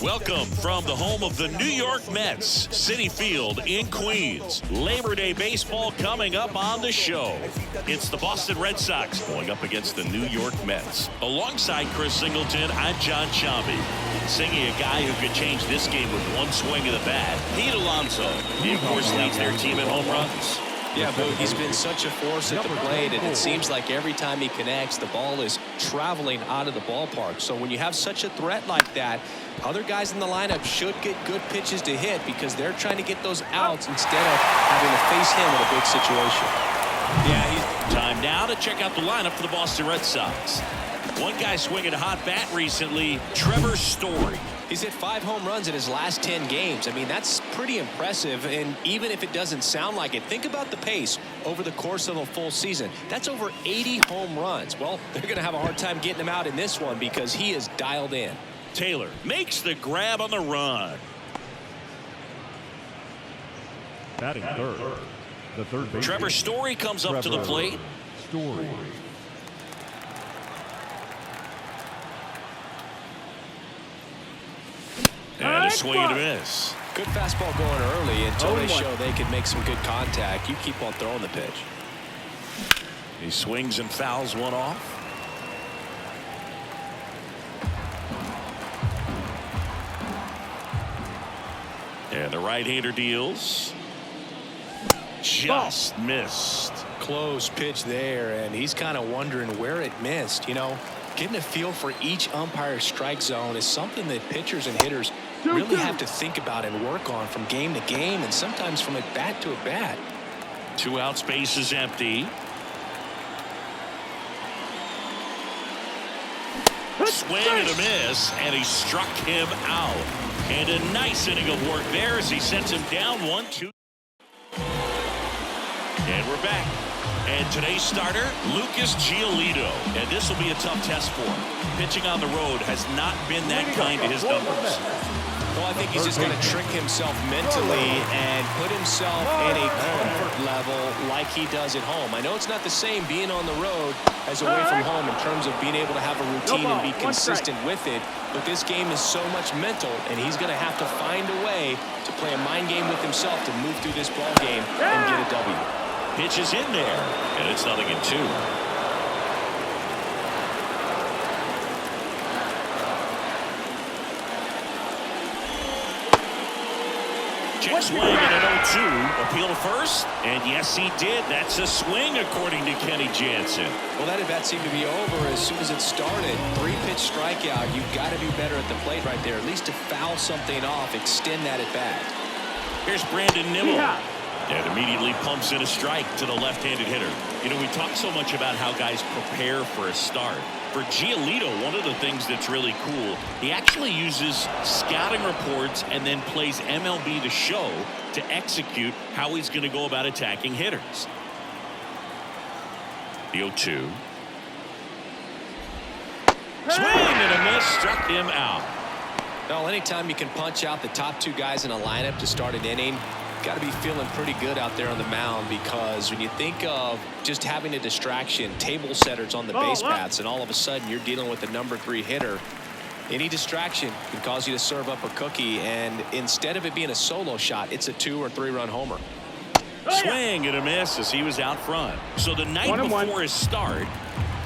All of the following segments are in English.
Welcome from the home of the New York Mets, Citi Field in Queens. Labor Day baseball coming up on the show. It's the Boston Red Sox going up against the New York Mets. Alongside Chris Singleton, I'm John Shambi. Singing a guy who could change this game with one swing of the bat, Pete Alonso. He, of course, leads their team in home runs. Yeah, Boog, he's been such a force at the plate, and it seems like every time he connects, the ball is traveling out of the ballpark. So when you have such a threat like that, other guys in the lineup should get good pitches to hit because they're trying to get those outs instead of having to face him in a big situation. Yeah, he's time now to check out the lineup for the Boston Red Sox. One guy swinging a hot bat recently, Trevor Story. He's hit 5 home runs in his last 10 games. I mean, that's pretty impressive. And even if it doesn't sound like it, think about the pace over the course of a full season. That's over 80 home runs. Well, they're going to have a hard time getting him out in this one because he is dialed in. Taylor makes the grab on the run. Batting third. The third baseman. Trevor Story comes up to the plate. Story. And a swing and a miss. Good fastball going early until they show they can make some good contact. You keep on throwing the pitch. He swings and fouls one off. And the right-hander deals. Just missed. Close pitch there, and he's kind of wondering where it missed. You know, getting a feel for each umpire's strike zone is something that pitchers and hitters really have to think about and work on from game to game and sometimes from at bat to at bat. 2 out, space is empty. Swing and a miss, and he struck him out. And a nice inning of work there as he sets him down 1-2. And we're back. And today's starter, Lucas Giolito. And this will be a tough test for him. Pitching on the road has not been that kind to his numbers. Well, I think he's just going to trick himself mentally and put himself in a comfort level like he does at home. I know it's not the same being on the road as away from home in terms of being able to have a routine and be consistent with it. But this game is so much mental, and he's going to have to find a way to play a mind game with himself to move through this ball game and get a W. Pitch is in there, and it's 0-2. Check swing and an 0-2. Appeal to first, and yes, he did. That's a swing, according to Kenny Jansen. Well, that at bat seemed to be over as soon as it started. 3-pitch strikeout. You've got to be better at the plate right there, at least to foul something off, extend that at bat. Here's Brandon Nimmo. And immediately pumps in a strike to the left-handed hitter. You know, we talk so much about how guys prepare for a start. For Giolito, one of the things that's really cool, he actually uses scouting reports and then plays MLB The Show to execute how he's going to go about attacking hitters. The 0-2. Swing and a miss, struck him out. Well, anytime you can punch out the top 2 guys in a lineup to start an inning, got to be feeling pretty good out there on the mound, because when you think of just having a distraction, table setters on the base paths, and all of a sudden you're dealing with the number 3 hitter, any distraction can cause you to serve up a cookie, and instead of it being a solo shot, it's a 2 or 3 run homer. Swing and a miss as he was out front. So the night before his start,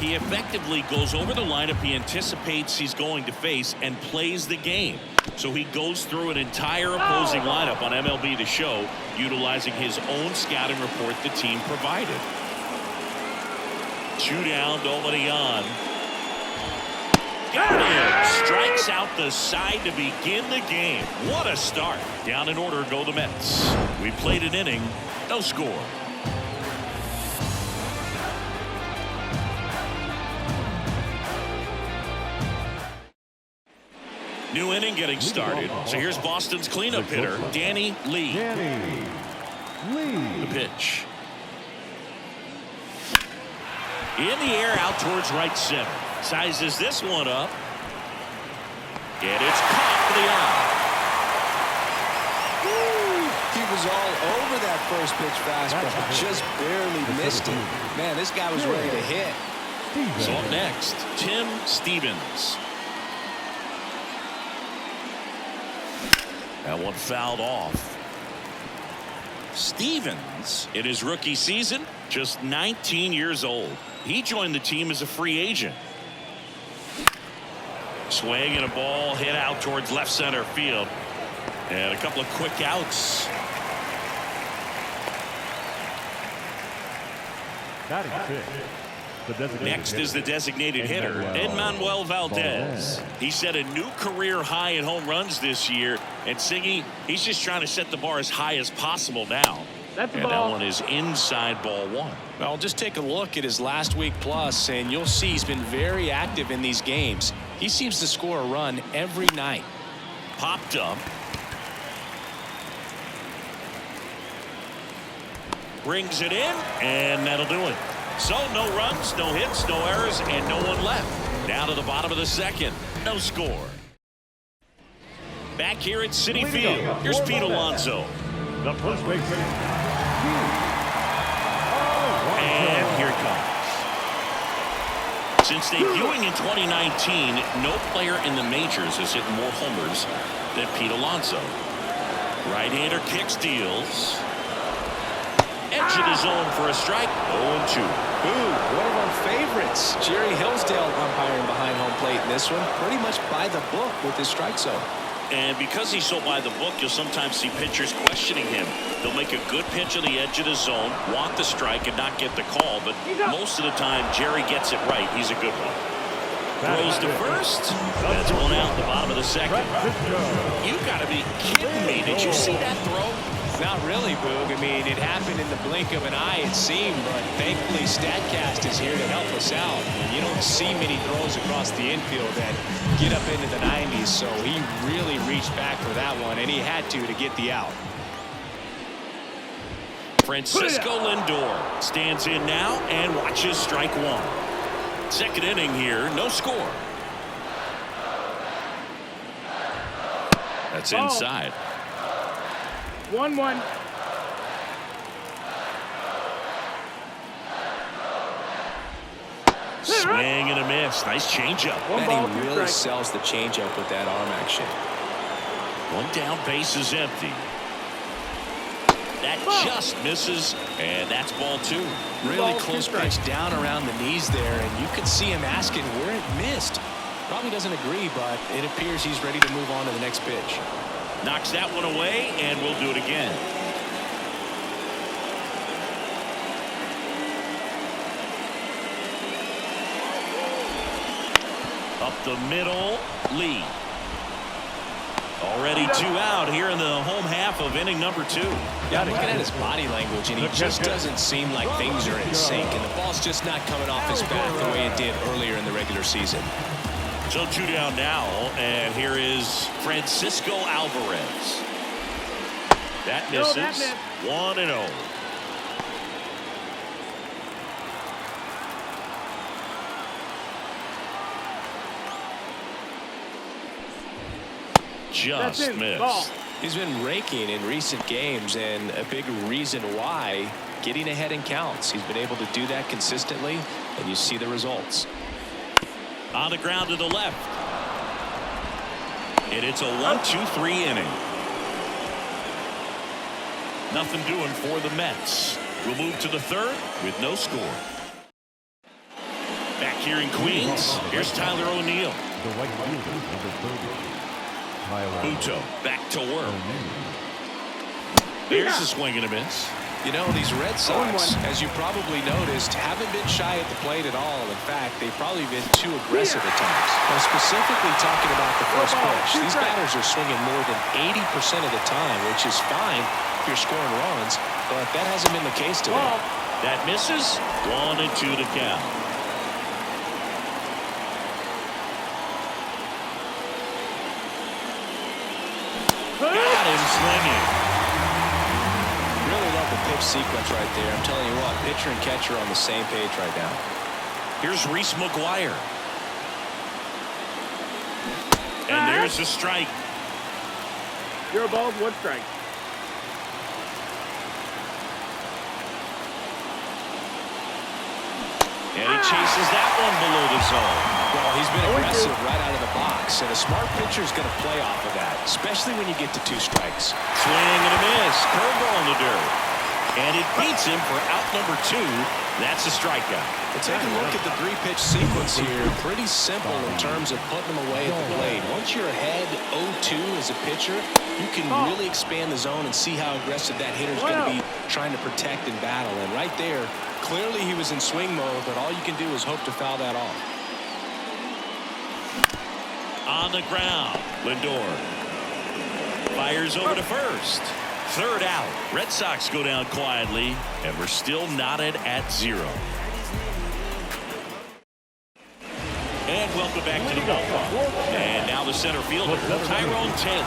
he effectively goes over the lineup he anticipates he's going to face and plays the game. So he goes through an entire opposing lineup on MLB The Show, utilizing his own scouting report the team provided. 2 down, nobody on. Got him. Strikes out the side to begin the game. What a start. Down in order go the Mets. We played an inning, no score. New inning getting started. So here's Boston's cleanup hitter, Danny Lee. The pitch. In the air, out towards right center. Sizes this one up. And it's caught for the out. He was all over that first pitch fastball, just barely missed it. Man, this guy was ready to hit. So up next, Tim Stevens. That one fouled off. Stevens, in his rookie season, just 19 years old. He joined the team as a free agent. Swing and a ball hit out towards left center field. And a couple of quick outs. Batting fifth. Next is the designated hitter, Emmanuel Valdez. He set a new career high in home runs this year. And Siggy, he's just trying to set the bar as high as possible now. And that one is inside ball one. Well, just take a look at his last week plus, and you'll see he's been very active in these games. He seems to score a run every night. Popped up. Brings it in, and that'll do it. So no runs, no hits, no errors, and no one left. Down to the bottom of the second. No score. Back here at Citi Field, here's Pete Alonso. The first baseman. And here it comes. Since debuting in 2019, no player in the majors has hit more homers than Pete Alonso. Right-hander kicks, deals. Edge of the zone for a strike. 0-2. Ooh, one of our favorites. Jerry Hillsdale umpiring behind home plate in this one. Pretty much by the book with his strike zone. And because he's so by the book, you'll sometimes see pitchers questioning him. They'll make a good pitch on the edge of the zone, want the strike, and not get the call. But most of the time, Jerry gets it right. He's a good one. Throws to first. That's one out the bottom of the second. You got to be kidding me. Did you see that throw? Not really, Boog. I mean, it happened in the blink of an eye, it seemed, but thankfully StatCast is here to help us out. And you don't see many throws across the infield that get up into the 90s, so he really reached back for that one, and he had to get the out. Francisco Lindor stands in now and watches strike one. Second inning here, no score. That's inside. 1-1. Swing and a miss. Nice changeup. And he really sells the changeup with that arm action. One down, base is empty. That just misses, and that's ball two. Really close pitch down around the knees there, and you could see him asking where it missed. Probably doesn't agree, but it appears he's ready to move on to the next pitch. Knocks that one away, and we'll do it again. Up the middle, Lee. Already two out here in the home half of inning number two. Yeah, looking at his body language, and he just doesn't seem like things are in sync, and the ball's just not coming off his bat the way it did earlier in the regular season. So two down now, and here is Francisco Alvarez. That misses. 1-0. Just missed. He's been raking in recent games, and a big reason why, getting ahead in counts. He's been able to do that consistently, and you see the results. On the ground to the left. And it's a 1-2-3 inning. Nothing doing for the Mets. We'll move to the third with no score. Back here in Queens, here's Tyler O'Neill. The right fielder, number 30. Buto back to work. There's a swing and a miss. You know, these Red Sox, as you probably noticed, haven't been shy at the plate at all. In fact, they've probably been too aggressive at times. Now, specifically talking about the first pitch, these batters are swinging more than 80% of the time, which is fine if you're scoring runs, but that hasn't been the case today. That misses. 1-2 to count. Got him swinging. Really love the pitch sequence right there. I'm telling you what, pitcher and catcher on the same page right now. Here's Reese McGuire. And there's a strike. You're above, one strike. And he chases that one below the zone. Well, he's been aggressive right out of the box. walks, and a smart pitcher is going to play off of that, especially when you get to 2 strikes. Swing and a miss. Curveball in the dirt. And it beats him for out number 2. That's a strikeout. But take a look at the 3-pitch sequence here. Pretty simple in terms of putting them away at the plate. Once you're ahead 0-2 as a pitcher, you can really expand the zone and see how aggressive that hitter is going to be trying to protect and battle. And right there, clearly he was in swing mode, but all you can do is hope to foul that off. On the ground, Lindor fires over to first. 3rd out. Red Sox go down quietly, and we're still knotted at 0. And welcome back to the ballpark. And now the center fielder, Tyrone Taylor.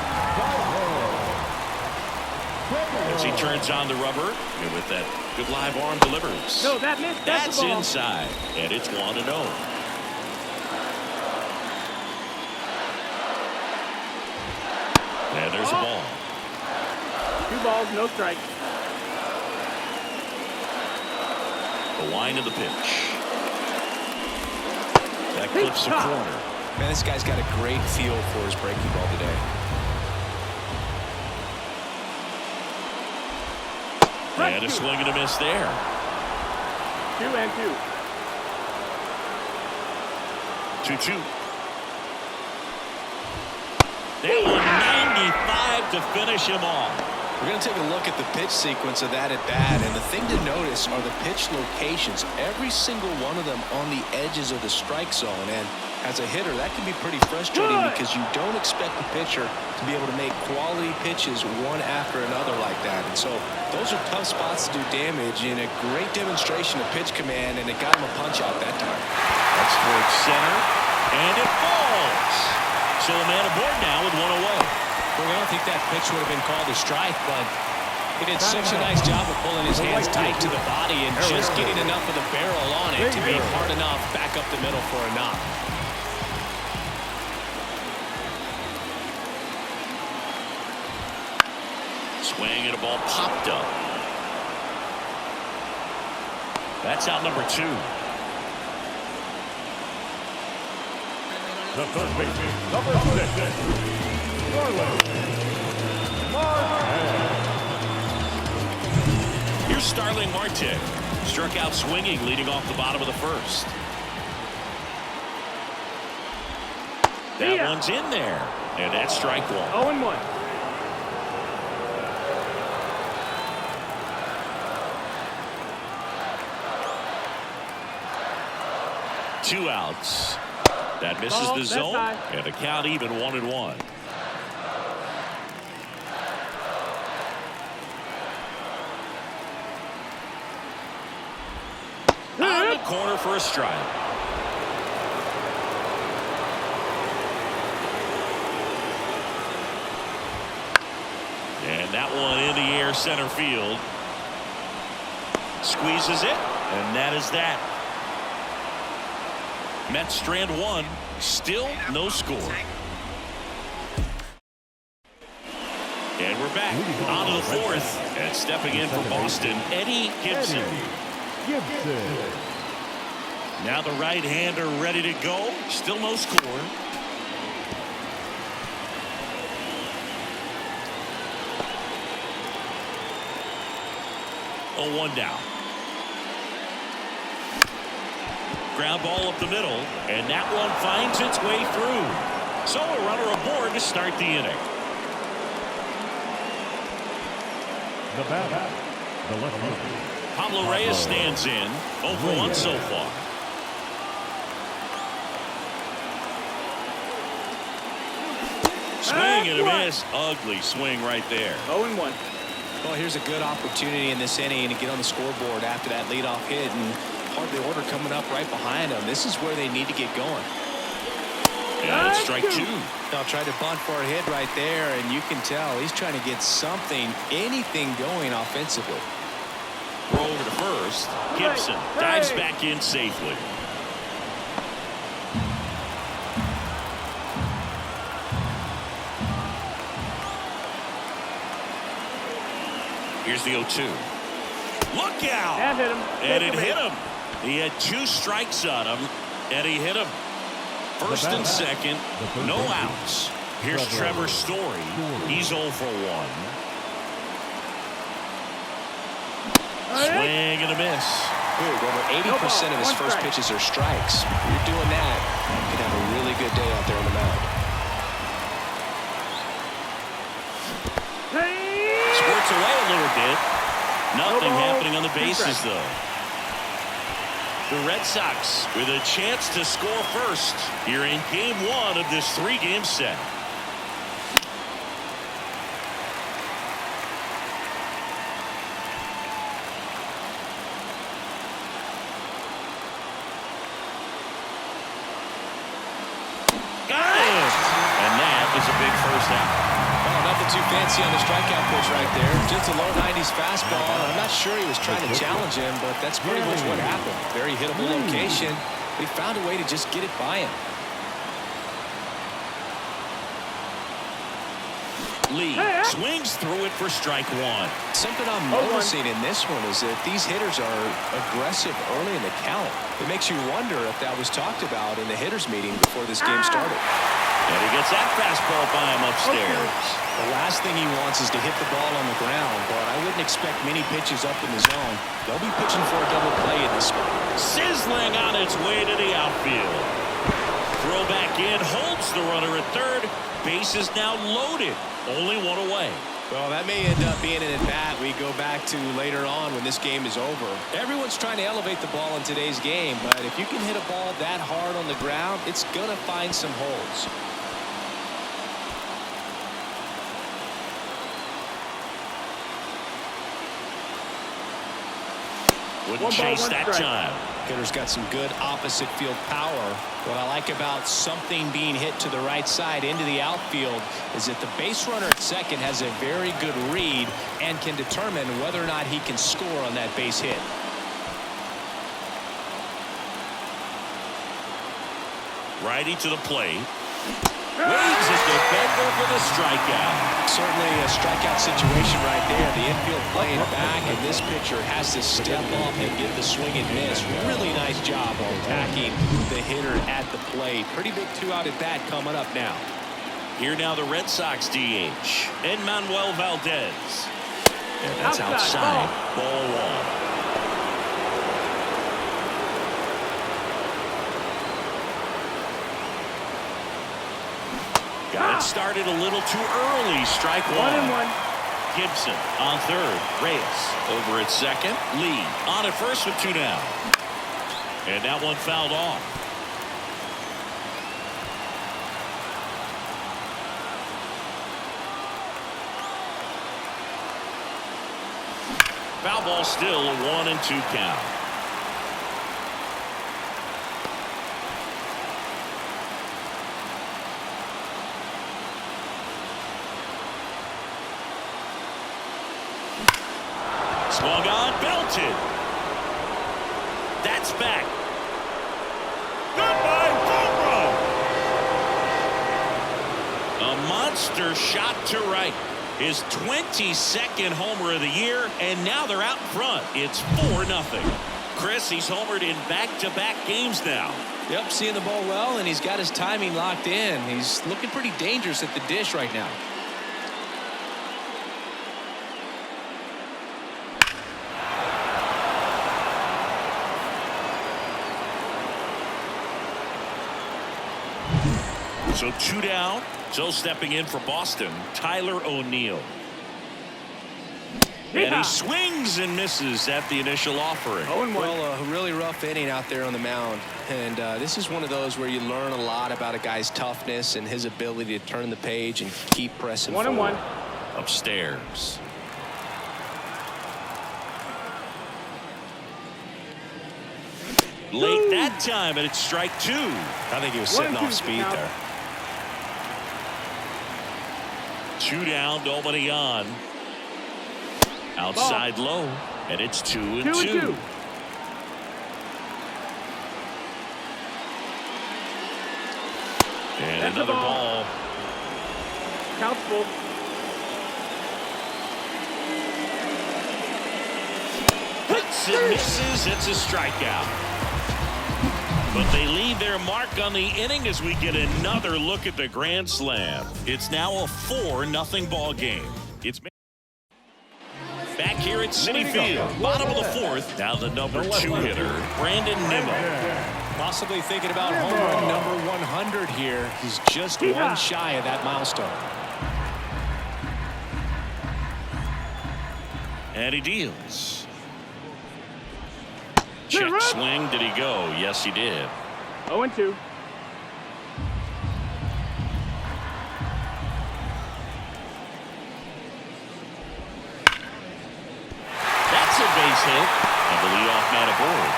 As he turns on the rubber, and with that good live arm delivers. No, that missed. That's inside, and it's 1-0. And there's a ball. 2 balls, no strikes. The line of the pitch. That clips the corner. Man, this guy's got a great feel for his breaking ball today. And a swing and a miss there. 2-2. 2-2. They were 95 to finish him off. We're going to take a look at the pitch sequence of that at-bat, and the thing to notice are the pitch locations. Every single one of them on the edges of the strike zone, and as a hitter, that can be pretty frustrating because you don't expect the pitcher to be able to make quality pitches one after another like that. And so those are tough spots to do damage, and a great demonstration of pitch command, and it got him a punch-out that time. That's towards center, and it falls. So a man aboard now with 1 away. Well, I don't think that pitch would have been called a strike, but he did such a nice job of pulling his hands tight to the body and just getting enough of the barrel on it to be hard enough back up the middle for a knock. Swing and a ball popped up. That's out number 2. The third baseman, number 6. Here's Starling Marte. Struck out swinging, leading off the bottom of the 1st. That one's in there, and that's strike 1. 0-1. Two outs. That misses the zone, and the count even 1-1. On the corner for a strike. And that one in the air center field. Squeezes it, and that is that. Mets strand 1, still no score. And we're back on to the 4th, and stepping in for Boston, Eddie Gibson. Now the right-hander ready to go, still no score. Oh, 1 down. Ground ball up the middle, and that one finds its way through. So a runner aboard to start the inning. The batter, the left fielder, Pablo Reyes stands in. 0 for 1 so far. Swing and a miss. Ugly swing right there. 0-1. Well, here's a good opportunity in this inning to get on the scoreboard after that leadoff hit, and part of the order coming up right behind them. This is where they need to get going. And it's strike 2. They'll try to bunt for a hit right there, and you can tell he's trying to get something, anything going offensively. Throw over to first. Gibson dives back in safely. Here's the 0-2. Look out! That hit him. And it hit him. He had 2 strikes on him, and he hit him. First and second, no outs. Here's Trevor Story. He's 0 for 1. Swing and a miss. Over 80% of his first pitches are strikes. If you're doing that, you can have a really good day out there on the mound. Squirts away a little bit. Nothing happening on the bases, though. The Red Sox with a chance to score first here in Game 1 of this 3-game set. Got it! And that is a big first out. Well, nothing too fancy on the strikeout pitch right there. Just a low 90s fastball. I'm not sure he was trying to challenge him, but that's pretty much what happened. Very hittable location, but he found a way to just get it by him. Lee swings through it for strike 1. Something I'm noticing in this one is that these hitters are aggressive early in the count. It makes you wonder if that was talked about in the hitters meeting before this game started. And he gets that fastball by him upstairs. The last thing he wants is to hit the ball on the ground, but I wouldn't expect many pitches up in the zone. They'll be pitching for a double play in this spot. Sizzling on its way to the outfield. Throw back in, holds the runner at third. Base is now loaded. Only one away. Well, that may end up being an at-bat we go back to later on when this game is over. Everyone's trying to elevate the ball in today's game, but if you can hit a ball that hard on the ground, it's going to find some holes. Wouldn't chase that time. Hitter's got some good opposite field power. What I like about something being hit to the right side into the outfield is that the base runner at second has a very good read and can determine whether or not he can score on that base hit. Righty to the plate. Waves at the bender for the strikeout. Certainly a strikeout situation right there. The infield playing back, and this pitcher has to step up and get the swing and miss. Really nice job of attacking the hitter at the plate. Pretty big 2-out at bat coming up now. Here now the Red Sox DH, Manuel Valdez. And that's outside. Ball 1. Got it started a little too early. Strike 1. 1-1. Gibson on third. Reyes over at second. Lee on at first with 2 down. And that one fouled off. Foul ball still a 1-2 count. Swung on, belted. That's back. Goodbye, home run. A monster shot to right. His 22nd homer of the year, and now they're out in front. It's 4-0. Chris, he's homered in back-to-back games now. Yep, seeing the ball well, and he's got his timing locked in. He's looking pretty dangerous at the dish right now. So 2 down. So stepping in for Boston, Tyler O'Neill. And he swings and misses at the initial offering. Well, a really rough inning out there on the mound. And this is one of those where you learn a lot about a guy's toughness and his ability to turn the page and keep pressing forward. 1-1. Upstairs. Late that time, and it's strike 2. I think he was sitting off speed there. 2 down, nobody on. Outside low, and it's 2-2. And that's another ball. Count's full. Hits and misses. It's a strikeout. But they leave their mark on the inning as we get another look at the grand slam. It's now a 4-0 ball game. It's back here at Citi Field, bottom of the fourth. Now the number 2 hitter, Brandon Nimmo. Possibly thinking about home run number 100 here. He's just one shy of that milestone. And he deals. Check swing. Did he go? Yes, he did. 0-2. That's a base hit. And the leadoff man aboard.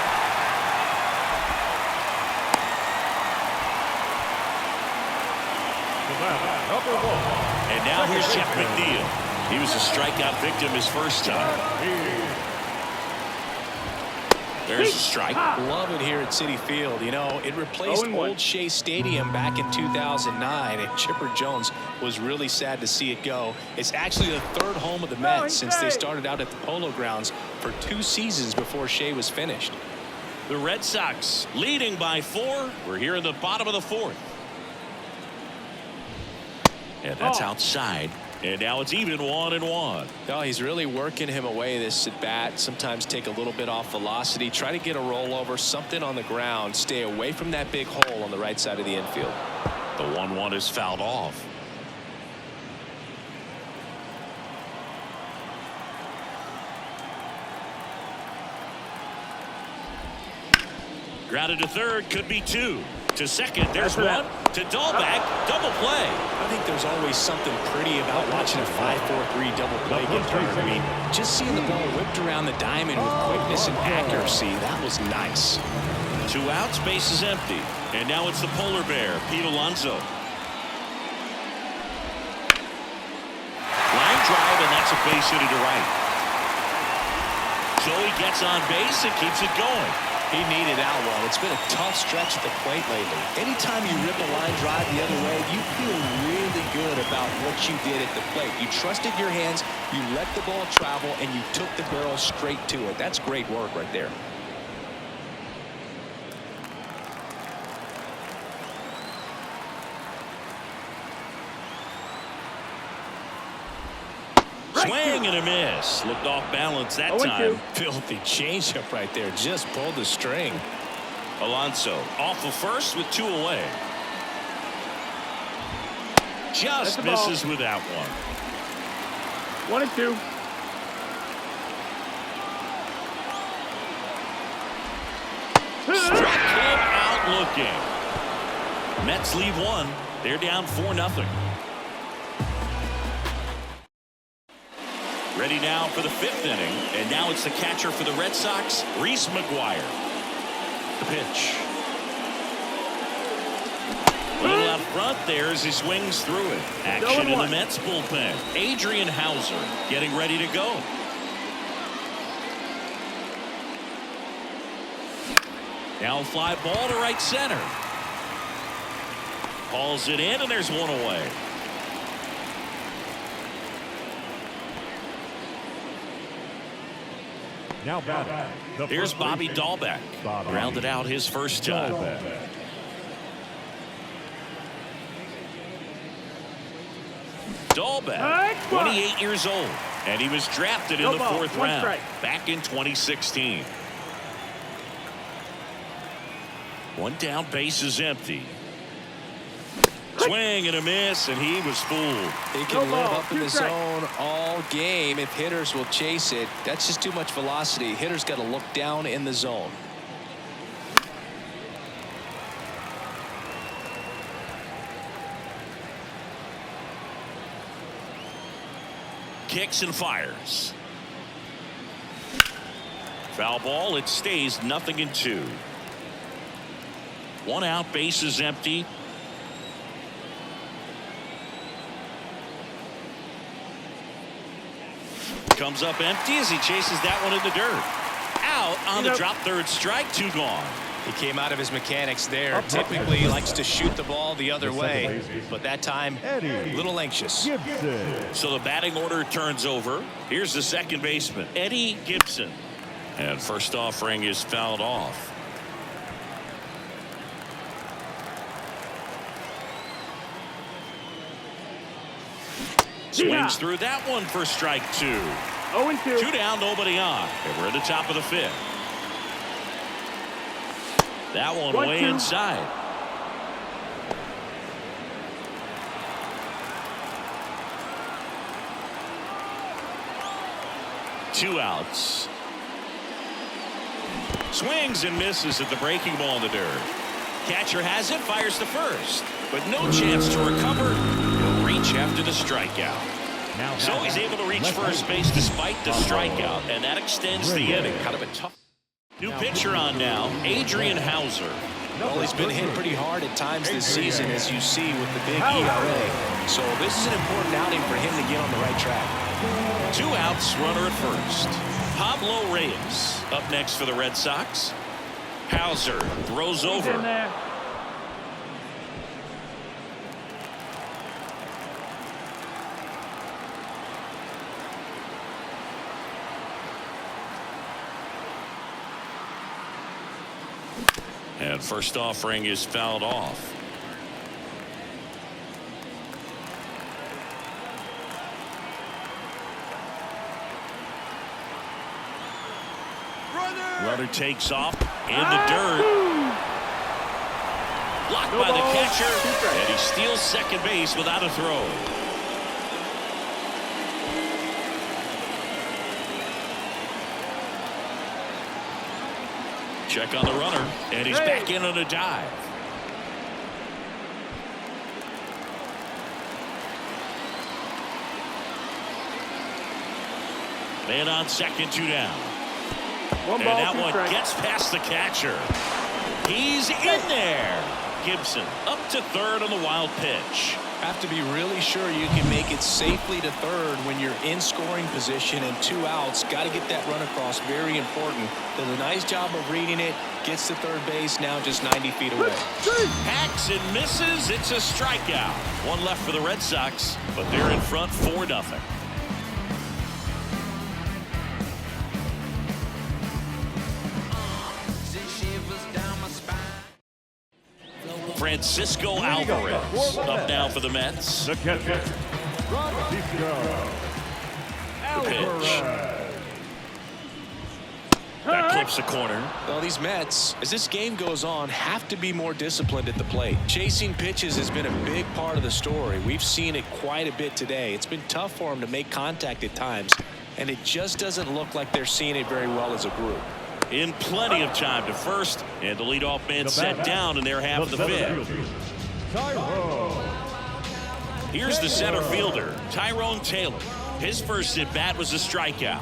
And now here's Jeff McNeil. He was a strikeout victim his first time. There's a strike. Love it here at Citi Field. You know, it replaced Old Shea Stadium back in 2009, and Chipper Jones was really sad to see it go. It's actually the 3rd home of the Mets since they started out at the Polo Grounds for 2 seasons before Shea was finished. The Red Sox leading by 4. We're here in the bottom of the 4th. And that's outside. And now it's even 1-1. No, he's really working him away this at bat. Sometimes take a little bit off velocity. Try to get a rollover, something on the ground. Stay away from that big hole on the right side of the infield. The 1-1 is fouled off. Grounded to third, could be 2. To second, there's 1. To Dahlbeck, double play. I think there's always something pretty about watching a 5-4-3 double play get turned. I mean, just seeing the ball whipped around the diamond with quickness and accuracy, that was nice. 2 outs, base is empty. And now it's the polar bear, Pete Alonso. Line drive, and that's a base hit to right. So he gets on base and keeps it going. He needed that one. It's been a tough stretch at the plate lately. Anytime you rip a line drive the other way, you feel really good about what you did at the plate. You trusted your hands, you let the ball travel, and you took the barrel straight to it. That's great work right there. Swing and a miss. Looked off balance that time. Filthy changeup right there. Just pulled the string. Alonso off of first with 2 away. Just misses with that one. 1-2. Struck him out looking. Mets lead 1. They're down 4-0. Ready now for the 5th inning. And now it's the catcher for the Red Sox, Reese McGuire. The pitch. A little out front there as he swings through it. Action in the Mets bullpen. Adrian Hauser getting ready to go. Now fly ball to right center. Hauls it in, and there's 1 away. Now batting. Here's Bobby Dahlbeck. Grounded out his first time. Dahlbeck, 28 years old, and he was drafted in the 4th round back in 2016. 1 down, base is empty. Swing and a miss, and he was fooled. He can live up in the zone all game if hitters will chase it. That's just too much velocity. Hitters got to look down in the zone. Kicks and fires. Foul ball. It stays 0-2. 1 out, base is empty. Comes up empty as he chases that one in the dirt. Out on the drop third strike. 2 gone. He came out of his mechanics there. Typically he likes to shoot the ball the other way, but that time a little anxious. So the batting order turns over. Here's the second baseman, Eddie Gibson. And first offering is fouled off. Swings through that one for strike 2. 0-2. 2 down, nobody on. And we're at the top of the 5th. That one way 1-2. inside. Two outs. Swings and misses at the breaking ball in the dirt. Catcher has it, fires to first, but no chance to recover. He'll reach after the strikeout. So he's able to reach first base despite the strikeout, and that extends the inning. Kind of a tough. New pitcher on now, Adrian Hauser. Well, he's been hit pretty hard at times this season, as you see with the big ERA. So this is an important outing for him to get on the right track. 2 outs, runner at first. Pablo Reyes up next for the Red Sox. Hauser throws over. In there. And first offering is fouled off. Runner takes off in the dirt. Blocked by the catcher, and he steals second base without a throw. Check on the runner, and he's back in on a dive. Man on second, 2 down. And that one gets past the catcher. He's in there. Gibson up to third on the wild pitch. Have to be really sure you can make it safely to third when you're in scoring position and 2 outs. Got to get that run across. Very important. Does a nice job of reading it. Gets to third base. Now just 90 feet away. Hacks and misses. It's a strikeout. 1 left for the Red Sox, but they're in front 4-0. Francisco Alvarez up now for the Mets. The catcher, Francisco The pitch. That clips the corner. Well, these Mets, as this game goes on, have to be more disciplined at the plate. Chasing pitches has been a big part of the story. We've seen it quite a bit today. It's been tough for them to make contact at times, and it just doesn't look like they're seeing it very well as a group. In plenty of time to first, and the leadoff man set down in their half of the 5th. Here's the center fielder, Tyrone Taylor. His first at bat was a strikeout.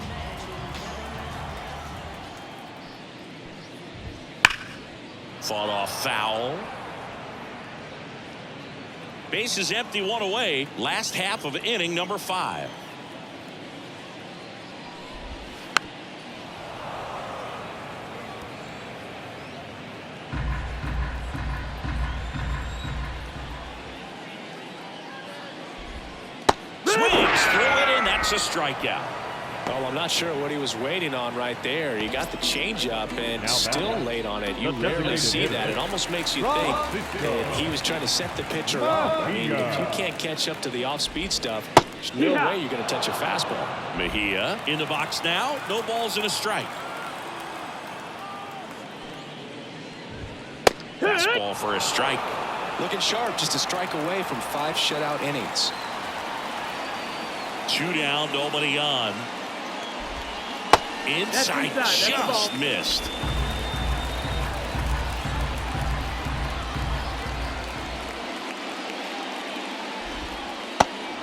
Fought off foul. Base is empty, 1 away. Last half of inning number 5. Swings through it, and that's a strikeout. Well, I'm not sure what he was waiting on right there. He got the changeup and still late on it. You rarely see that. It almost makes you think that he was trying to set the pitcher up. I mean, if you can't catch up to the off-speed stuff, there's no way you're going to touch a fastball. Mejia in the box now. No balls and a strike. Fastball for a strike. Looking sharp, just a strike away from 5 shutout innings. 2 down, nobody on. Inside, just missed.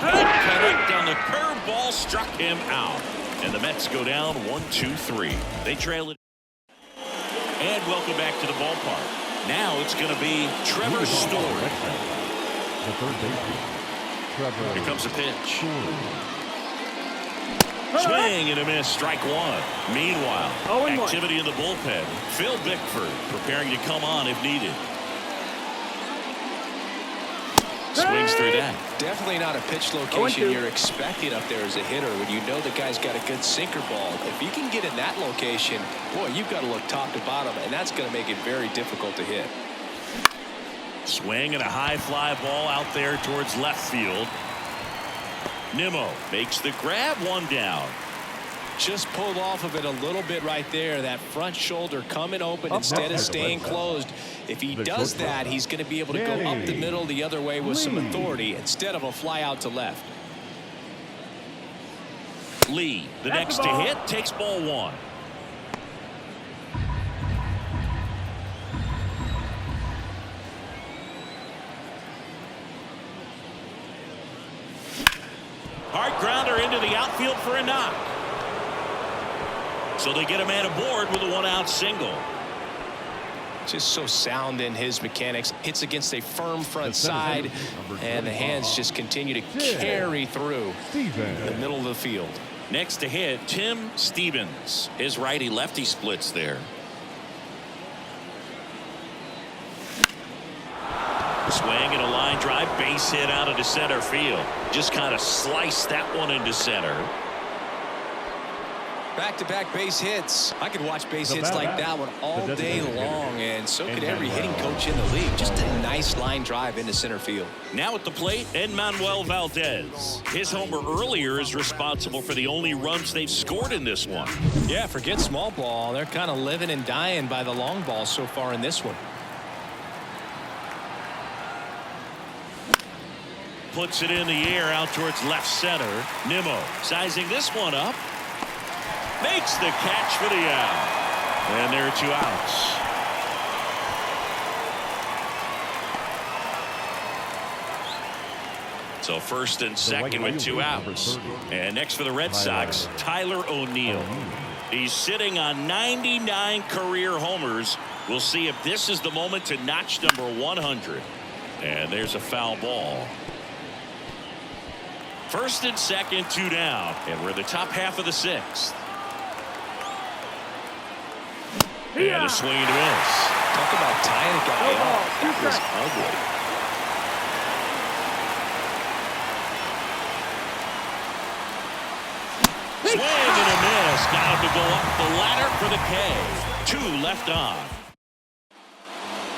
Good connect on the curveball, struck him out. And the Mets go down 1-2-3. They trail it. And welcome back to the ballpark. Now it's going to be Trevor Story. The third baseman, Trevor. Here comes the pitch. Swing and a miss, strike 1. Meanwhile, activity in the bullpen. Phil Bickford preparing to come on if needed. Swings through that. Definitely not a pitch location you're expecting up there as a hitter when you know the guy's got a good sinker ball. If you can get in that location, boy, you've got to look top to bottom, and that's going to make it very difficult to hit. Swing and a high fly ball out there towards left field. Nimmo makes the grab, one down. Just pulled off of it a little bit right there. That front shoulder coming open instead of staying closed. If he does that, he's going to be able to go up the middle the other way with some authority instead of a fly out to left. Lee, the next to hit, takes ball one. Hard grounder into the outfield for a knock. So they get a man aboard with a one-out single. Just so sound in his mechanics. Hits against a firm front side, and the hands just continue to carry through the middle of the field. Next to hit, Tim Stevens. His righty-lefty splits there. Swing and a line drive, base hit out into center field. Just kind of sliced that one into center. Back-to-back base hits. I could watch base hits like that one all day long, and so could every hitting coach in the league. Just a nice line drive into center field. Now at the plate, Manuel Valdez. His homer earlier is responsible for the only runs they've scored in this one. Yeah, forget small ball. They're kind of living and dying by the long ball so far in this one. Puts it in the air out towards left center. Nimmo sizing this one up. Makes the catch for the out. And there are 2 outs. So first and second with 2 outs. And next for the Red Sox, Tyler O'Neill. He's sitting on 99 career homers. We'll see if this is the moment to notch number 100. And there's a foul ball. First and second, 2 down. And we're in the top half of the 6th. And a swing and a miss. Talk about tying a guy up. That was ugly. Swing and a miss. Got him to go up the ladder for the K. 2 left on.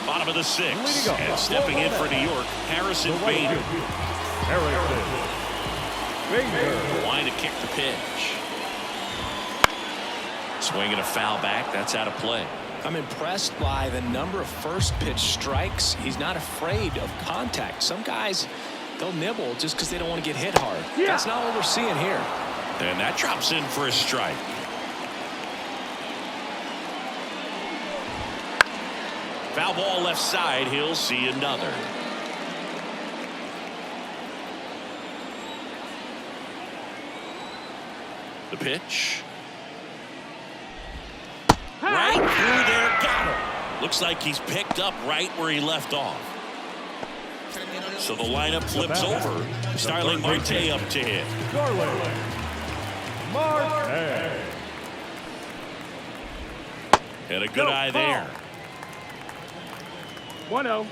Bottom of the 6th. And stepping in for New York, Harrison Bader. Line to kick the pitch. Swing and a foul back. That's out of play. I'm impressed by the number of first pitch strikes. He's not afraid of contact. Some guys, they'll nibble just because they don't want to get hit hard. That's not what we're seeing here. And that drops in for a strike. Foul ball left side. He'll see another. The pitch. Right through there, got him. Looks like he's picked up right where he left off. So the lineup flips over. Starling Marte up to hit. And a good eye there. 1-0.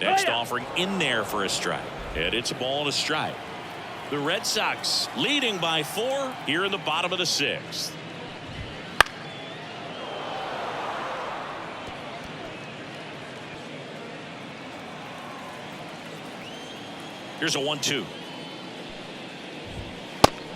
Next offering in there for a strike. And it's a ball and a strike. The Red Sox leading by 4 here in the bottom of the 6th. Here's a 1-2.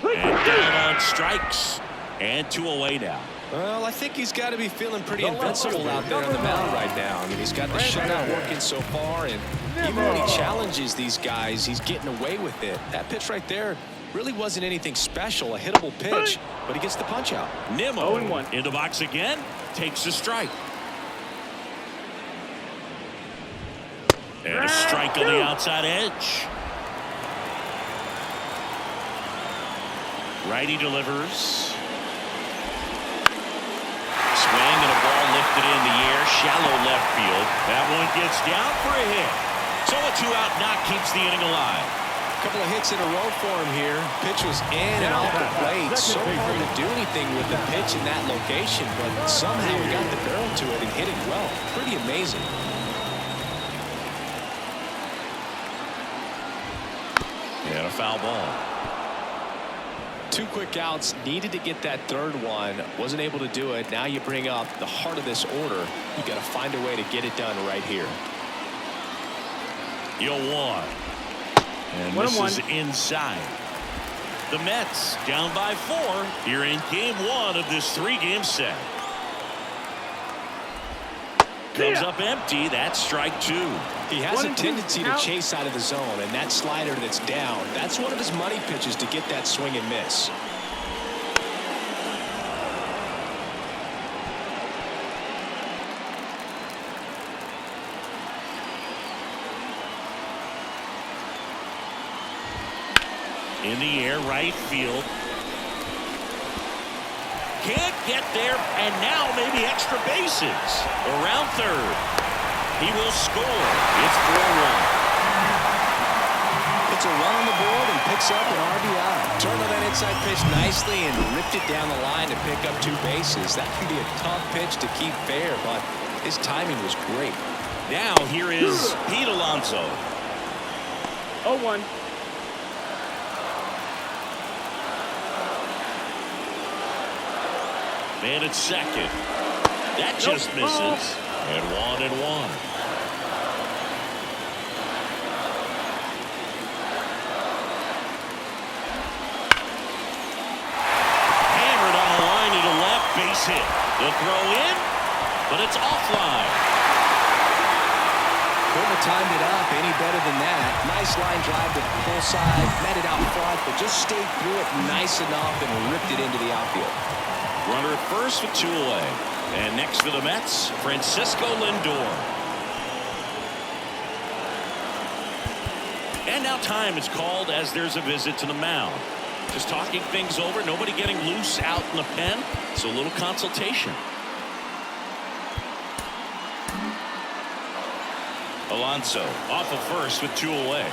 And down on strikes. And 2 away now. Well, I think he's got to be feeling pretty invincible out there on the mound right now. I mean, he's got the shutout working so far, and even when he challenges these guys, he's getting away with it. That pitch right there really wasn't anything special, a hittable pitch, but he gets the punch out. Nimmo in the box again, takes a strike. And a strike on the outside edge. Righty delivers. Swing and a ball lifted in the air, shallow left field. That one gets down for a hit. So a 2-out knock keeps the inning alive. A couple of hits in a row for him here. Pitch was in and off the plate. So hard to do anything with the pitch in that location, but somehow he got the barrel to it and hit it well. Pretty amazing. And a foul ball. 2 quick outs, needed to get that third one, wasn't able to do it. Now you bring up the heart of this order. You got to find a way to get it done right here. 0-1. And this is inside. The Mets down by 4 here in game 1 of this 3-game set. Comes up empty. That's strike 2. He has a tendency to chase out of the zone, and that slider that's down, that's one of his money pitches to get that swing and miss. In the air, right field. Can't get there, and now maybe extra bases. Around third. He will score. It's 4-1. It's a run on the board and picks up an RBI. Turned on that inside pitch nicely and ripped it down the line to pick up 2 bases. That can be a tough pitch to keep fair, but his timing was great. Now here is Pete Alonso. 0-1. Man at second. That just misses. And 1-1. Hammered on the line to the left, base hit. The throw in, but it's offline. Couldn't have timed it up any better than that. Nice line drive to the full side, met it out front, but just stayed through it nice enough and ripped it into the outfield. Runner at first with 2 away. And next for the Mets, Francisco Lindor. And now time is called as there's a visit to the mound. Just talking things over, nobody getting loose out in the pen. So a little consultation. Alonso off of first with 2 away.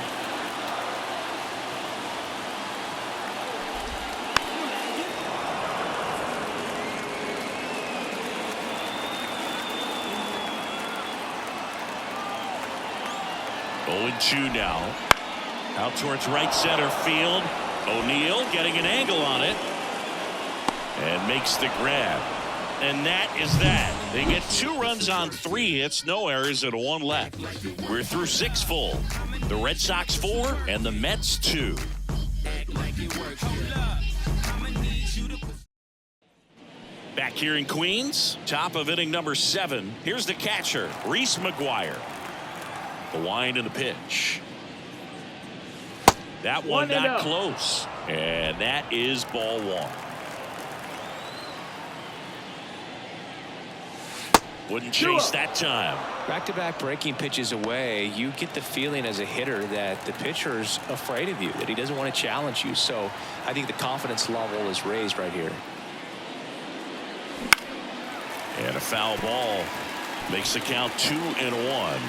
Oh, 2 now. Out towards right center field. O'Neill getting an angle on it. And makes the grab. And that is that. They get 2 runs on 3 hits, no errors, and 1 left. We're through 6 full. The Red Sox 4 and the Mets 2. Back here in Queens, top of inning number 7. Here's the catcher, Reese McGuire. The wind and the pitch. That one not close. And that is ball 1. Wouldn't chase that time. Back-to-back breaking pitches away, you get the feeling as a hitter that the pitcher's afraid of you, that he doesn't want to challenge you. So I think the confidence level is raised right here. And a foul ball makes the count 2-1.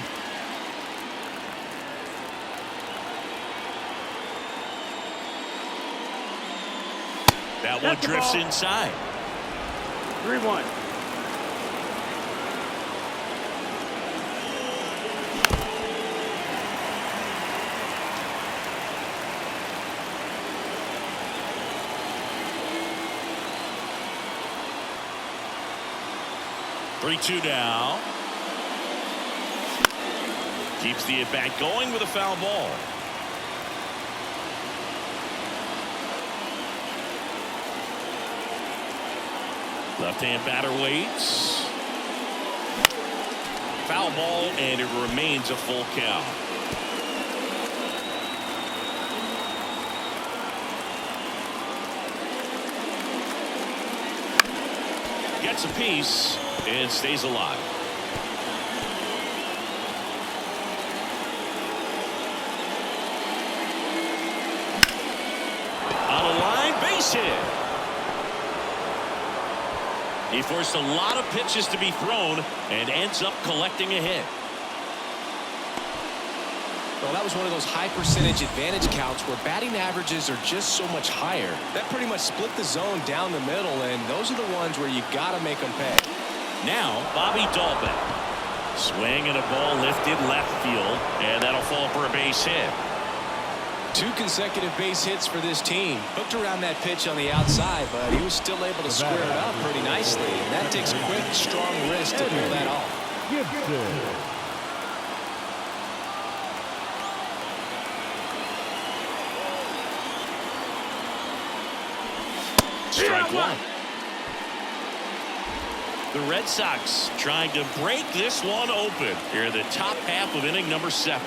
That one drifts inside. 3-1. Three-two now. Keeps the at-bat going with a foul ball. Left-hand batter waits. Foul ball, and it remains a full count. Gets a piece and stays alive. On a line, base hit. He forced a lot of pitches to be thrown and ends up collecting a hit. Well, that was one of those high percentage advantage counts where batting averages are just so much higher. That pretty much split the zone down the middle, and those are the ones where you got to make them pay. Now, Bobby Dalbec. Swing and a ball lifted left field, and that'll fall for a base hit. 2 consecutive base hits for this team. Hooked around that pitch on the outside, but he was still able to square it up pretty nicely. And that takes quick, strong wrist to pull that off. Strike one. The Red Sox trying to break this one open here in the top half of inning number 7.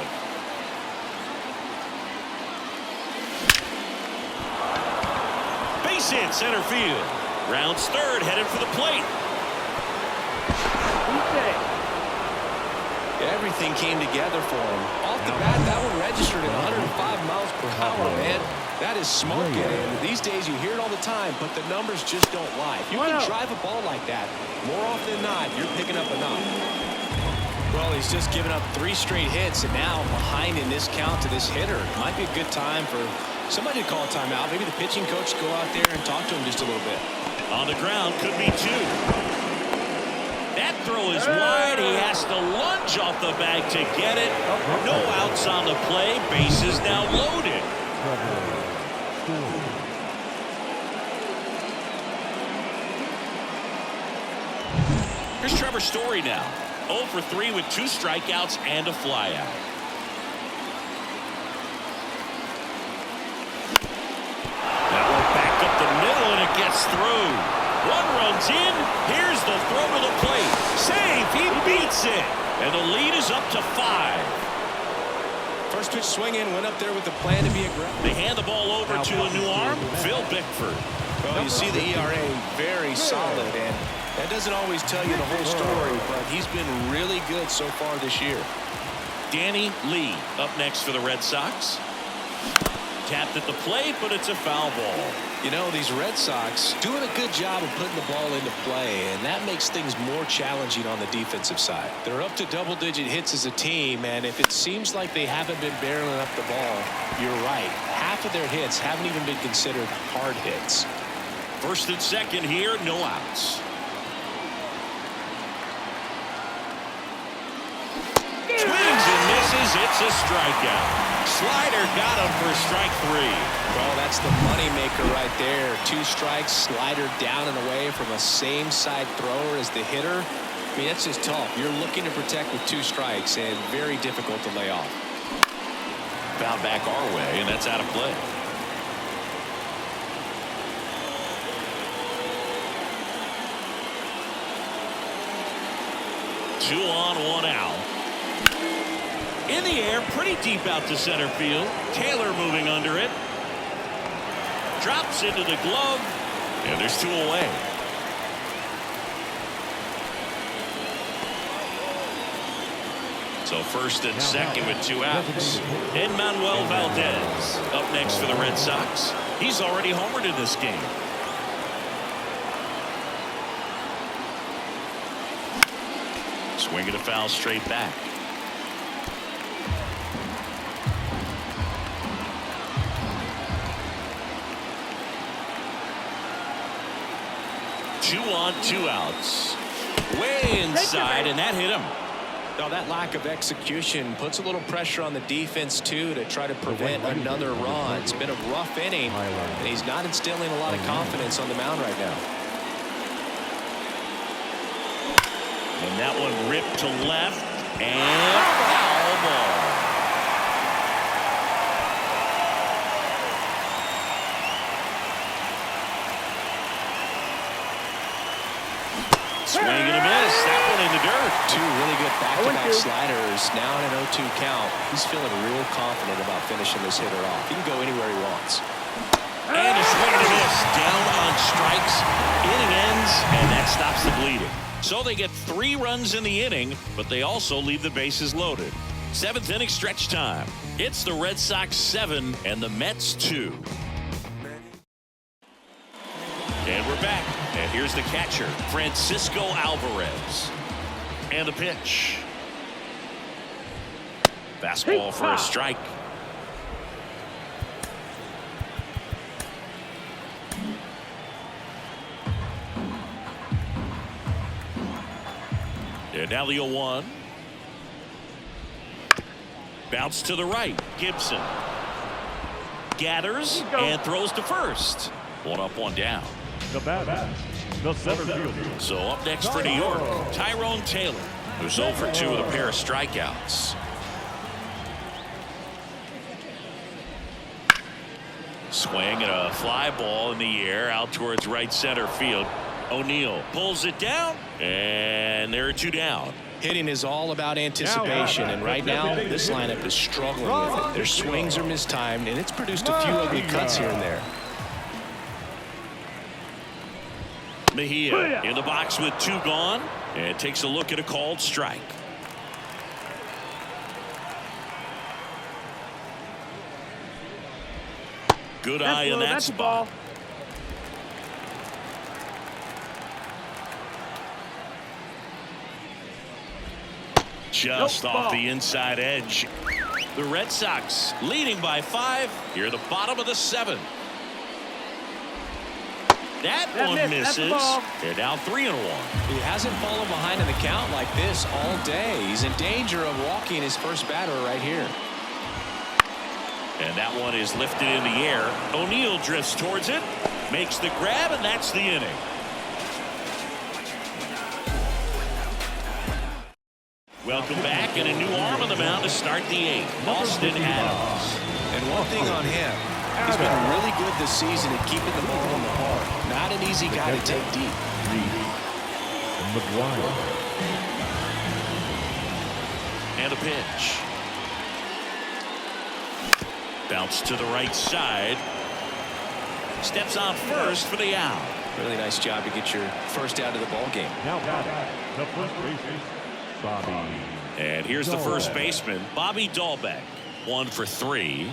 Base hit center field. Rounds third, headed for the plate. Everything came together for him. Off the bat, that one registered at 105 miles per hour, man. That is smoking. And these days you hear it all the time, but the numbers just don't lie. If you can drive a ball like that, more often than not, you're picking up a knock. Well, he's just given up 3 straight hits, and now behind in this count to this hitter. Might be a good time for somebody to call a timeout. Maybe the pitching coach go out there and talk to him just a little bit. On the ground, could be 2. That throw is wide. He has to lunge off the bag to get it. No outs on the play. Bases now loaded. Here's Trevor Story now. 0 for 3 with 2 strikeouts and a flyout. That one back up the middle, and it gets through. 1 runs in. Here's the throw to the plate. Save. He beats it. And the lead is up to 5. First pitch swinging, went up there with the plan to be aggressive. They hand the ball over to a new arm, Phil Bickford. Well, you see the ERA very solid, and that doesn't always tell you the whole story, but he's been really good so far this year. Danny Lee up next for the Red Sox. Tapped at the plate, but it's a foul ball. You know, these Red Sox doing a good job of putting the ball into play, and that makes things more challenging on the defensive side. They're up to double-digit hits as a team, and if it seems like they haven't been barreling up the ball, you're right. Half of their hits haven't even been considered hard hits. First and second here, no outs. Swings and misses. It's a strikeout. Slider got him for strike 3. Well, that's the moneymaker right there. 2 strikes, slider down and away from a same side thrower as the hitter. I mean, that's just tough. You're looking to protect with 2 strikes and very difficult to lay off. Foul back our way, and that's out of play. Two on, 1 out. In the air, pretty deep out to center field. Taylor moving under it. Drops into the glove, and there's 2 away. So first and second with 2 outs. Emmanuel Valdez up next for the Red Sox. He's already homered in this game. Swinging a foul straight back. Two on, 2 outs. Way inside, and that hit him. Now, that lack of execution puts a little pressure on the defense, too, to try to prevent another run. It's been a rough inning, and he's not instilling a lot of confidence on the mound right now. And that one ripped to left, and foul ball. Swing and a miss. That one in the dirt. 2 really good back-to-back sliders. Now in an 0-2 count. He's feeling real confident about finishing this hitter off. He can go anywhere he wants. And a swing and a miss. Down on strikes. Inning ends, and that stops the bleeding. So they get 3 runs in the inning, but they also leave the bases loaded. 7th inning stretch time. It's the Red Sox 7 and the Mets 2. And we're back. And here's the catcher, Francisco Alvarez. And the pitch. Fastball for a strike. And now the 0-1. Bounce to the right. Gibson. gathers and throws to first. One up, one down. The batter, the center fielder. So up next for New York, Tyrone Taylor, who's 0 for 2 with a pair of strikeouts. Swing and a fly ball in the air out towards right center field. O'Neill pulls it down, and there are 2 down. Hitting is all about anticipation, and right now this lineup is struggling with it. Their swings are mistimed, and it's produced a few ugly cuts here and there. Mejia in the box with 2 gone, and takes a look at a called strike. Good eye in that spot. Just off the inside edge. The Red Sox leading by 5 here at the bottom of the 7th. That one misses. They're down 3-1. He hasn't fallen behind in the count like this all day. He's in danger of walking his first batter right here. And that one is lifted in the air. O'Neill drifts towards it, makes the grab, and that's the inning. Welcome back, and a new arm on the mound to start the 8th. Austin Adams. And one thing on him, he's been really good this season at keeping the ball in the park. Not an easy guy to take deep. And a pitch. Bounce to the right side. Steps on first for the out. Really nice job to get your first out of the ball game. Now batting, the first baseman, Bobby. And here's the first baseman, Bobby Dahlbeck. 1 for 3.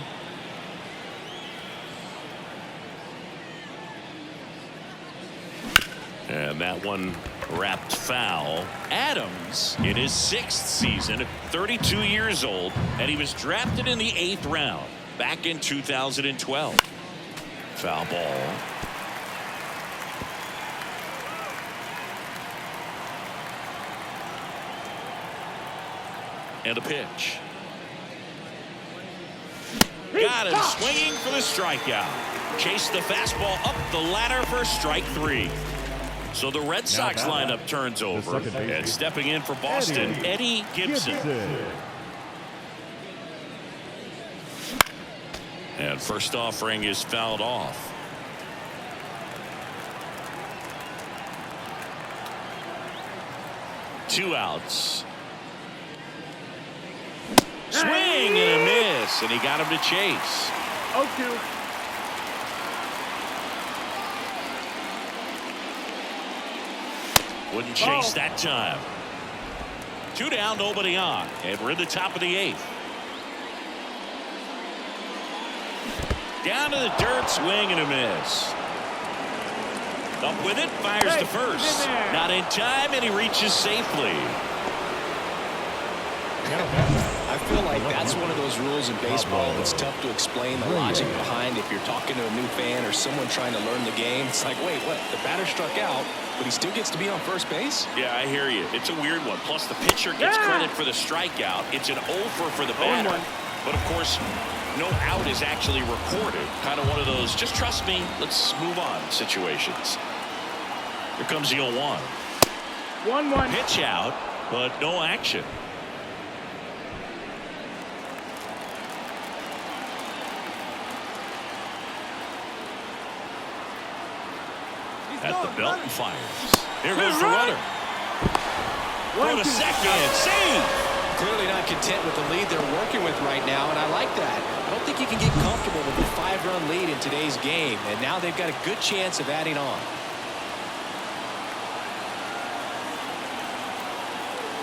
And that one wrapped foul. Adams in his 6th season, 32 years old, and he was drafted in the 8th round back in 2012. Foul ball. And a pitch. Got him swinging for the strikeout. Chased the fastball up the ladder for strike 3. So the Red Sox lineup turns over, and stepping in for Boston, Eddie Gibson. And first offering is fouled off. Two outs. Swing and a miss, and he got him to chase. 0-2. Wouldn't chase that time. 2 down, nobody on, and we're in the top of the 8th. Down to the dirt, swing and a miss. Up with it, fires to first. Not in time, and he reaches safely. I feel like that's one of those rules in baseball that's tough to explain the logic behind. If you're talking to a new fan or someone trying to learn the game, it's like, wait, what? The batter struck out, but he still gets to be on first base? Yeah, I hear you. It's a weird one. Plus, the pitcher gets credit for the strikeout. It's an over for the batter. But, of course, no out is actually recorded. Kind of one of those, just trust me, let's move on situations. Here comes the 0-1. 1-1. Pitch out, but no action. At the belt and fires. Here goes the runner. Throw to second. Save. Clearly not content with the lead they're working with right now, and I like that. I don't think you can get comfortable with a 5-run lead in today's game, and now they've got a good chance of adding on.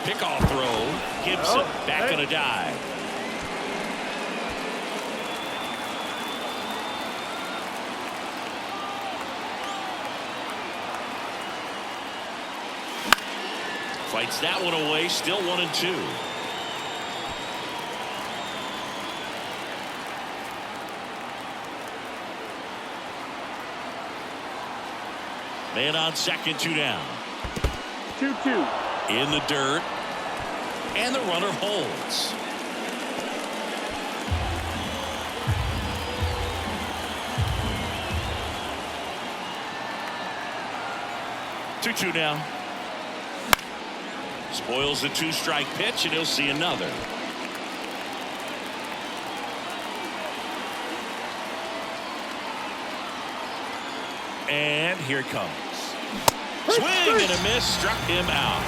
Pickoff throw. Gibson back on a dive. Fights that one away, still 1-2. Man on second, 2 down. 2-2. In the dirt. And the runner holds. 2-2 now. Spoils the 2-strike pitch, and he'll see another. And here it comes. Swing and a miss, struck him out.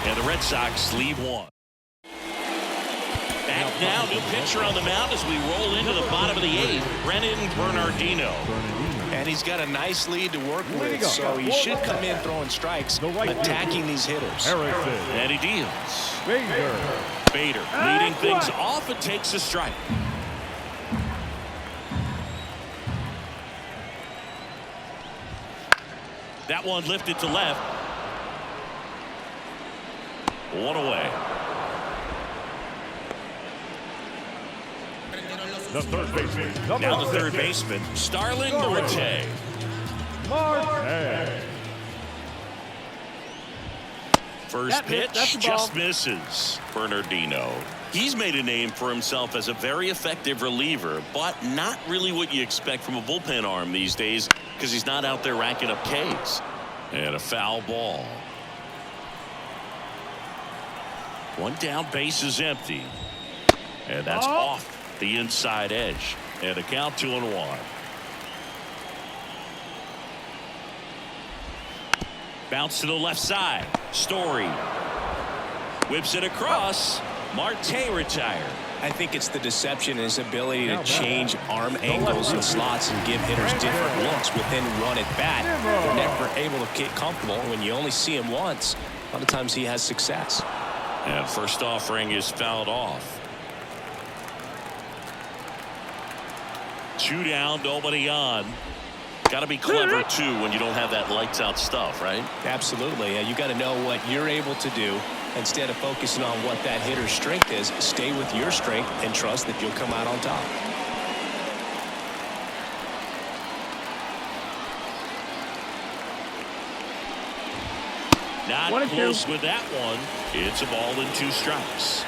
And the Red Sox lead one. Back now, new pitcher on the mound as we roll into the bottom of the 8th, Brennan Bernardino. And he's got a nice lead to work with, so he should come in throwing strikes, attacking these hitters. And he deals. Bader leading things off and takes a strike. That one lifted to left. One away. The third baseman. Now the third baseman, Starling Marte. First pitch just misses. Bernardino. He's made a name for himself as a very effective reliever, but not really what you expect from a bullpen arm these days because he's not out there racking up Ks. And a foul ball. One down, base is empty. And that's off the inside edge. And a count 2-1. Bounce to the left side. Story whips it across. Marte retired. I think it's the deception and his ability to change arm angles and slots and give hitters different looks within one at bat. They're never able to get comfortable. When you only see him once, a lot of times he has success. And first offering is fouled off. 2 down, nobody on. Got to be clever too when you don't have that lights out stuff, right? Absolutely. You got to know what you're able to do. Instead of focusing on what that hitter's strength is, stay with your strength and trust that you'll come out on top. Not close with that one. It's a ball and 2 strikes.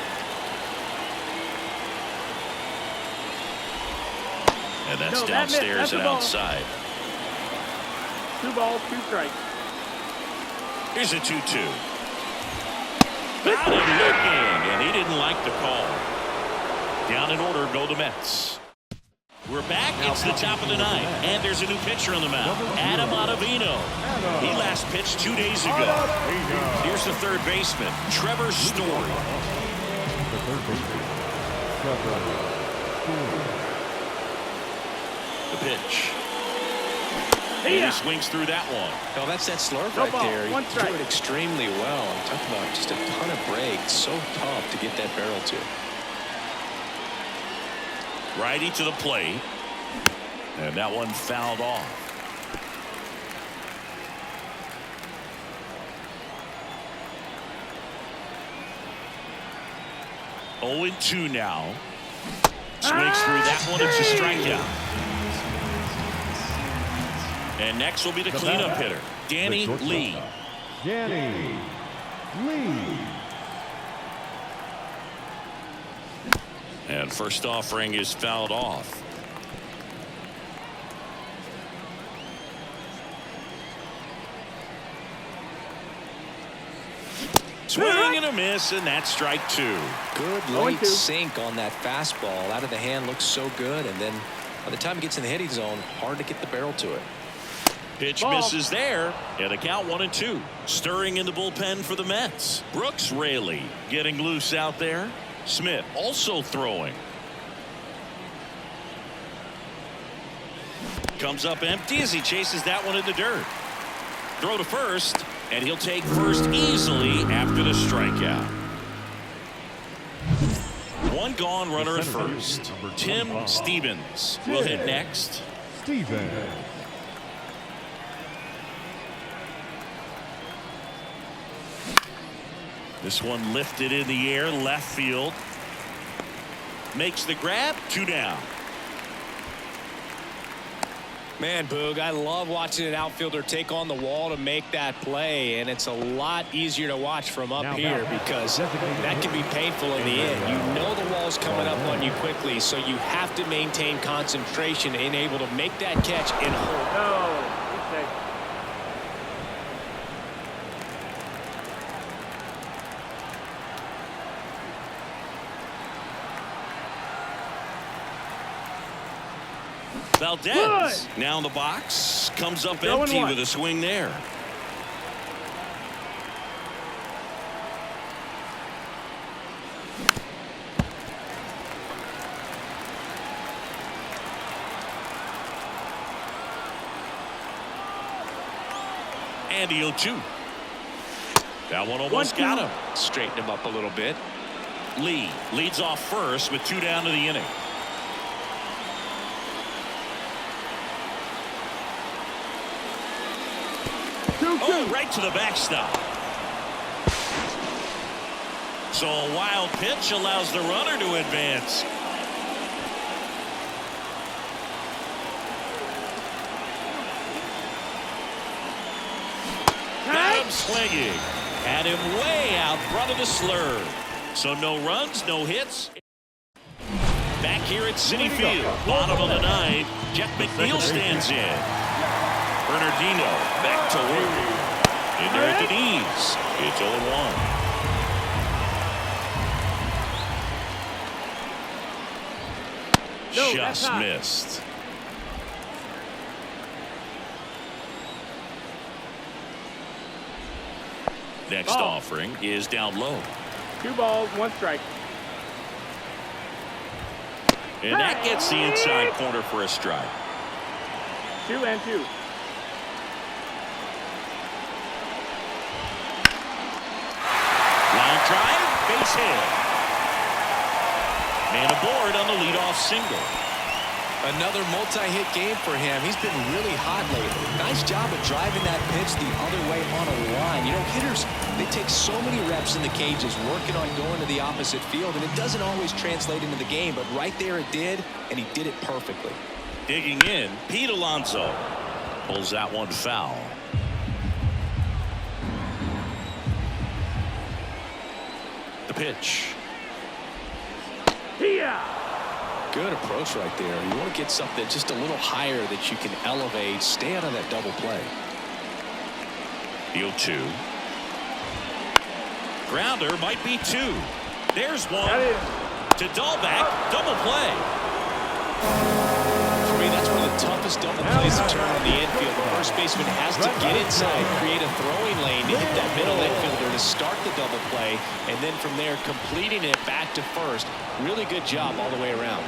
And that's downstairs and outside. 2 balls, 2 strikes. Here's a 2-2. Got him looking, and he didn't like the call. Down in order go the Mets. We're back. It's the top of the 9th, and there's a new pitcher on the mound, Adam Ottavino. He last pitched 2 days ago. Here's the third baseman, Trevor Story. The pitch. And he swings through that one. Well, that's that slurve right there. He threw it extremely well. I'm talking about just a ton of breaks. So tough to get that barrel to. Righty to the plate. And that one fouled off. Oh, 0-2 now. Swings through that one. It's a strikeout. And next will be the cleanup hitter, Danny Lee. Danny Lee. And first offering is fouled off. Swing and a miss, and that's strike 2. Good late sink on that fastball. Out of the hand looks so good, and then by the time it gets in the hitting zone, hard to get the barrel to it. Pitch misses there, and a count 1-2. Stirring in the bullpen for the Mets. Brooks Raley getting loose out there. Smith also throwing. Comes up empty as he chases that one in the dirt. Throw to first, and he'll take first easily after the strikeout. One gone runner at first. Tim Stevens will hit next. Stevens. This one lifted in the air, left field. Makes the grab, 2 down. Man, Boog, I love watching an outfielder take on the wall to make that play, and it's a lot easier to watch from up here because that can be painful in the end. You know the wall's coming up on you quickly, so you have to maintain concentration and able to make that catch and hold. Valdez now in the box, comes up empty with a swing there. And the 0-2. That one almost got him. Straighten him up a little bit. Lee leads off first with 2 down to the inning. Oh, right to the backstop. So a wild pitch allows the runner to advance. Got him swinging. Had him way out front of the slur. So no runs, no hits. Back here at Citi Field, bottom of the 9th, Jeff McNeil stands in. Bernardino back to work. In there at the knees. It's 0-1. Just missed. Next offering is down low. 2 balls, 1 strike. And that gets the inside corner for a strike. 2-2. Line drive, base hit. Man aboard on the leadoff single. Another multi-hit game for him. He's been really hot lately. Nice job of driving that pitch the other way on a line. You know, hitters, they take so many reps in the cages working on going to the opposite field, and it doesn't always translate into the game, but right there it did, and he did it perfectly. Digging in, Pete Alonso pulls that one foul. The pitch. Good approach right there. You want to get something just a little higher that you can elevate. Stay out of that double play. The 0-2. Grounder might be 2. There's one. To Dahlback. Double play. For me, that's one of the toughest double plays to turn on the infield. The first baseman has to get inside, create a throwing lane to hit that middle infielder to start the double play, and then from there completing it back to first. Really good job all the way around.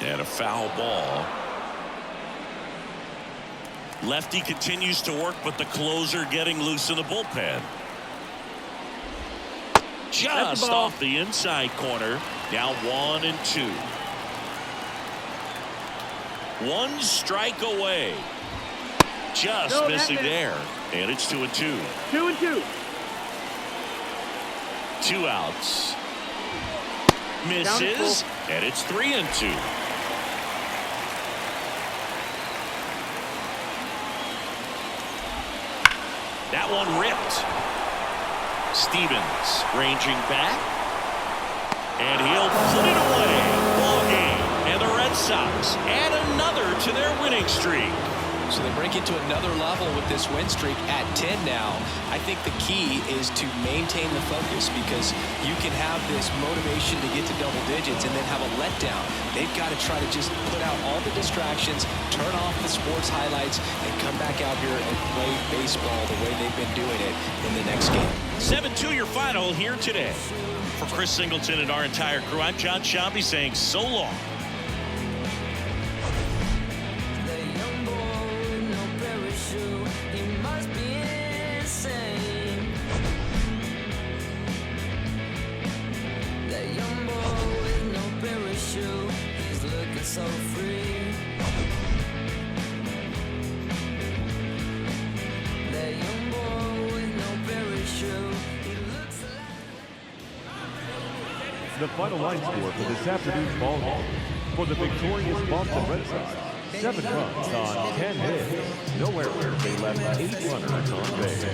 And a foul ball. Lefty continues to work, but the closer getting loose in the bullpen. Just off the inside corner. Now 1-2. 1 strike away. Just missing there. And it's 2-2. 2-2. 2 outs. Misses. And it's 3-2. That one ripped. Stevens ranging back. And he'll put it away. Ball game. And the Red Sox add another to their winning streak. So they break into another level with this win streak at 10 now. I think the key is to maintain the focus, because you can have this motivation to get to double digits and then have a letdown. They've got to try to just put out all the distractions, turn off the sports highlights, and come back out here and play baseball the way they've been doing it in the next game. 7-2 your final here today. For Chris Singleton and our entire crew, I'm John Shambi saying so long. So free. That young boy with no parachute. He looks like... The final line score for this afternoon's ball game. For the victorious Boston Red Sox, 7 runs on 10 hits. No errors. They left 8 runners on base.